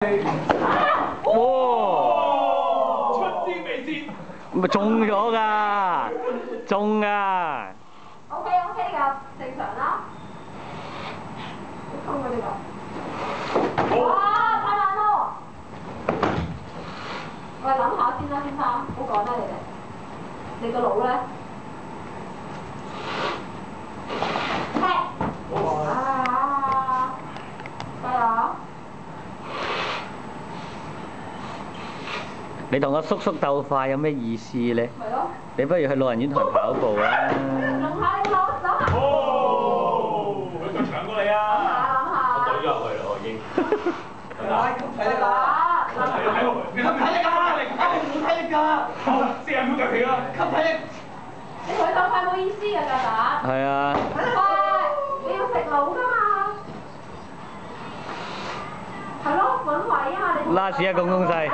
哇！出師未捷，咪中咗㗎，中㗎。OK 㗎，正常啦。好痛啊呢個！哇，太難咯！我哋諗下先啦，先生，唔好講啦你哋。你個腦咧？踢！啊！加油！你同個叔叔鬥快有咩意思咧？咪咯。你不如去老人院同人跑步啊！諗下你個腦，諗下。哦，佢再長過你啊！諗下。我對咗入去啦，我已經。係咁睇力㗎，你睇力㗎，冇睇力㗎。好，40秒就起啦。吸體力。你同佢鬥快冇意思㗎，曱甴。係啊。快！你要食腦㗎嘛？係咯，揾位啊嘛你。拉屎一公公細。